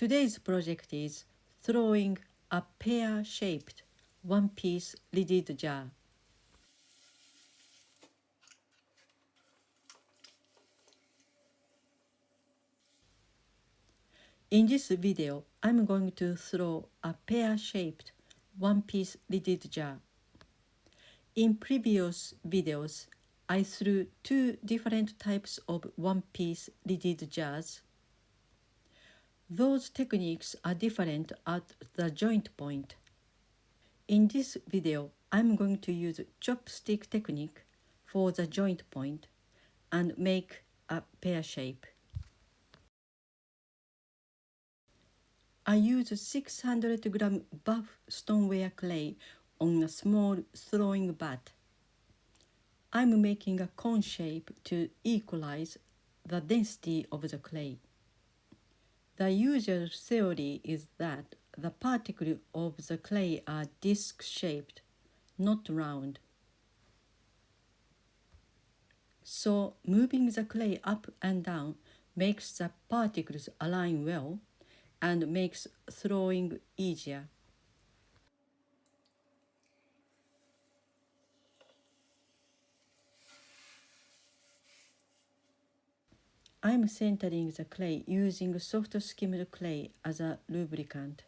Today's project is throwing a pear-shaped one-piece lidded jar. In this video, I'm going to throw a pear-shaped one-piece lidded jar. In previous videos, I threw two different types of one-piece lidded jars. Those techniques are different at the joint point. In this video, I'm going to use chopstick technique for the joint point and make a pear shape. I use 600g buff stoneware clay on a small throwing bat. I'm making a cone shape to equalize the density of the clay. The usual theory is that the particles of the clay are disc-shaped, not round. So moving the clay up and down makes the particles align well and makes throwing easier. I'm centering the clay using soft skimmed clay as a lubricant.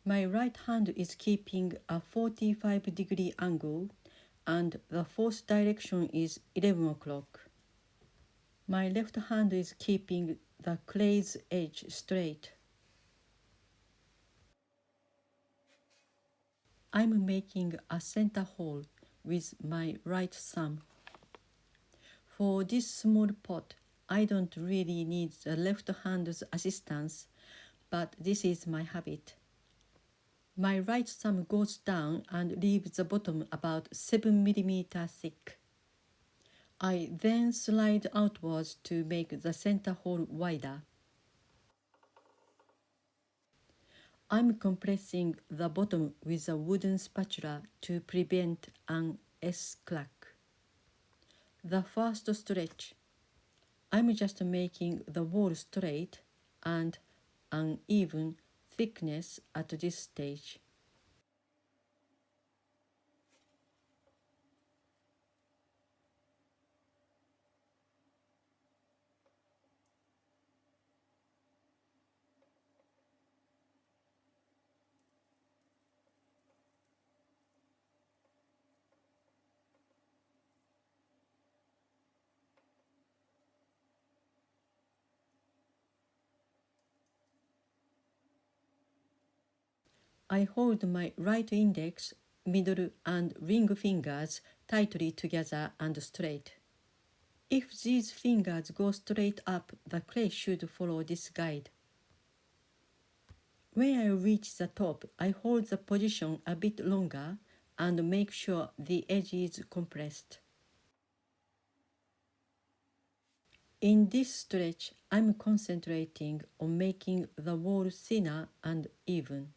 My right hand is keeping a 45-degree angle and the fourth direction is 11 o'clock. My left hand is keeping the clay's edge straight. I'm making a center hole with my right thumb. For this small pot, I don't really need the left hand's assistance, but this is my habit. My right thumb goes down and leaves the bottom about 7 mm thick. I then slide outwards to make the center hole wider. I'm compressing the bottom with a wooden spatula to prevent an S-crack. The first stretch. I'm just making the wall straight and uneven thickness at this stage. I hold my right index, middle, and ring fingers tightly together and straight. If these fingers go straight up, the clay should follow this guide. When I reach the top, I hold the position a bit longer and make sure the edge is compressed. In this stretch, I'm concentrating on making the wall thinner and even.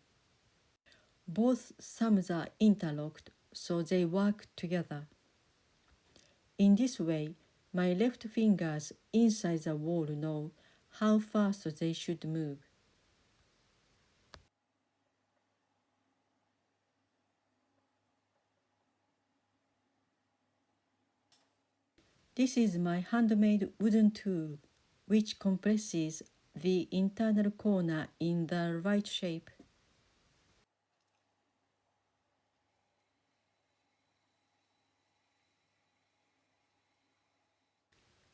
Both thumbs are interlocked, so they work together. In this way, my left fingers inside the wall know how fast they should move. This is my handmade wooden tool, which compresses the internal corner in the right shape.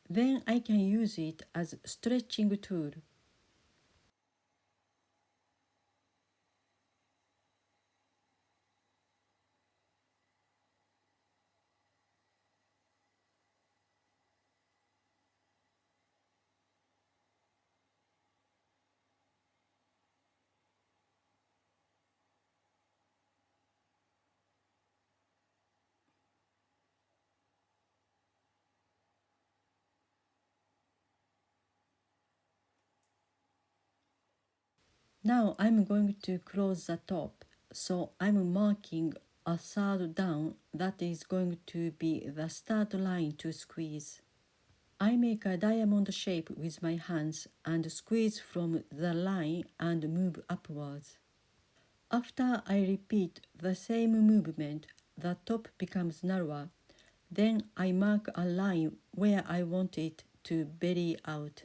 Then I can use it as stretching tool. Now I'm going to close the top, so I'm marking a third down that is going to be the start line to squeeze. I make a diamond shape with my hands and squeeze from the line and move upwards. After I repeat the same movement, the top becomes narrower. Then I mark a line where I want it to belly out.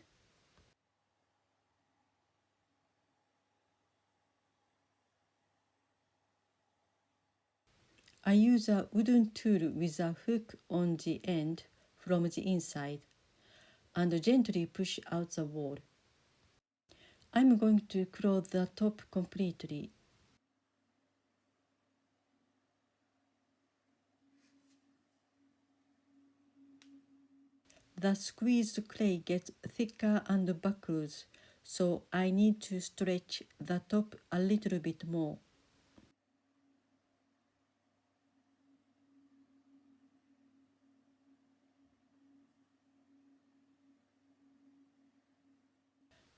I use a wooden tool with a hook on the end from the inside and gently push out the wall. I'm going to close the top completely. The squeezed clay gets thicker and backwards, so I need to stretch the top a little bit more.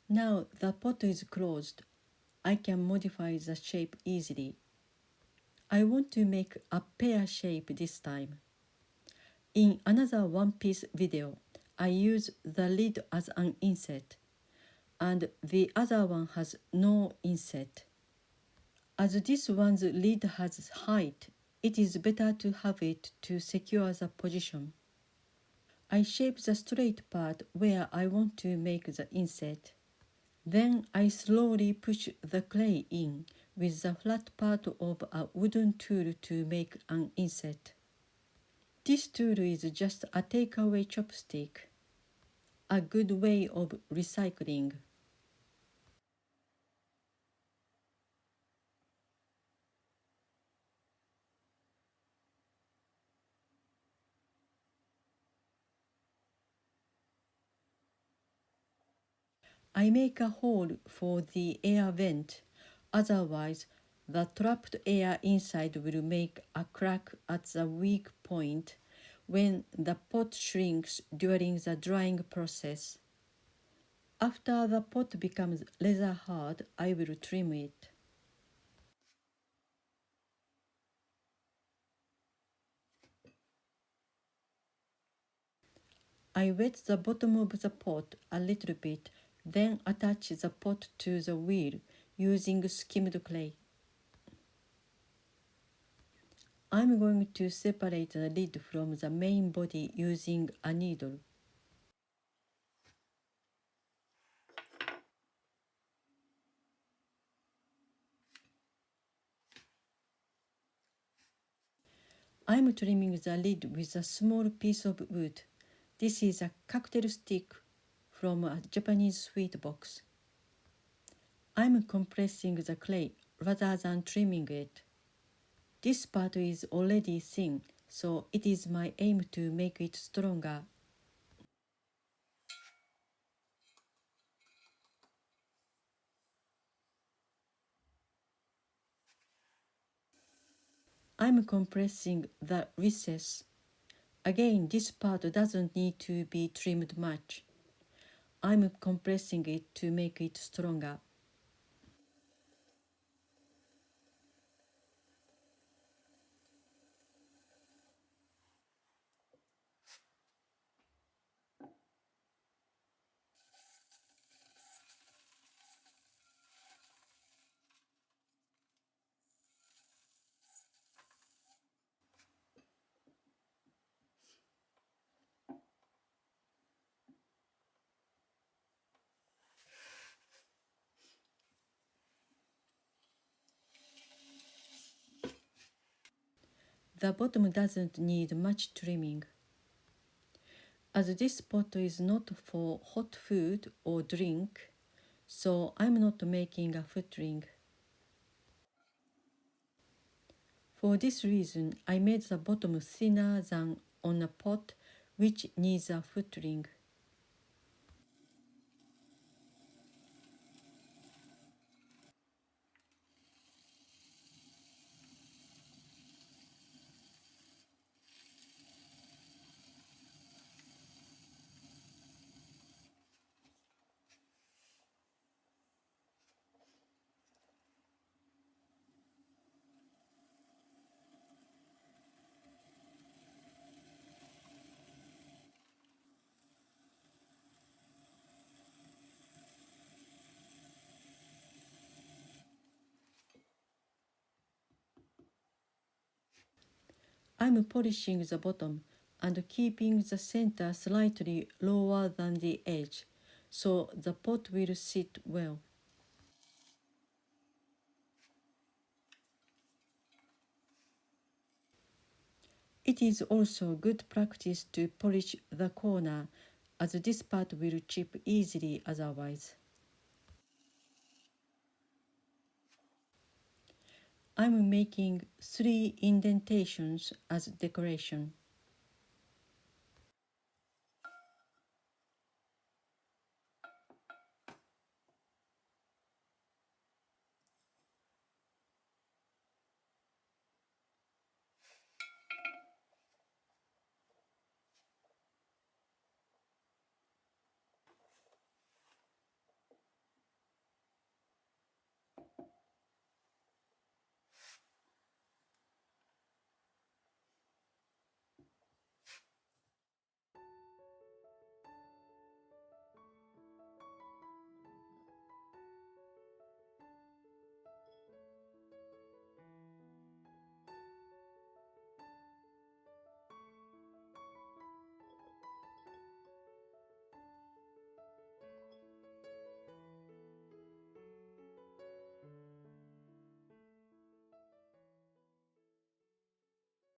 Now the pot is closed. I can modify the shape easily. I want to make a pear shape this time. In another one-piece video, I use the lid as an inset, and the other one has no inset. As this one's lid has height, it is better to have it to secure the position. I shape the straight part where I want to make the inset. Then I slowly push the clay in with the flat part of a wooden tool to make an inset. This tool is just a takeaway chopstick, a good way of recycling. I make a hole for the air vent, otherwise the trapped air inside will make a crack at the weak point when the pot shrinks during the drying process. After the pot becomes leather hard, I will trim it. I wet the bottom of the pot a little bit, then attach the pot to the wheel using skimmed clay. I'm going to separate the lid from the main body using a needle. I'm trimming the lid with a small piece of wood. This is a cocktail stick from a Japanese sweet box. I'm compressing the clay rather than trimming it. This part is already thin, so it is my aim to make it stronger. I'm compressing the recess. Again, this part doesn't need to be trimmed much. I'm compressing it to make it stronger. The bottom doesn't need much trimming. As this pot is not for hot food or drink, so I'm not making a footring. For this reason, I made the bottom thinner than on a pot which needs a footring. I'm polishing the bottom and keeping the center slightly lower than the edge, so the pot will sit well. It is also good practice to polish the corner, as this part will chip easily otherwise. I'm making 3 indentations as decoration.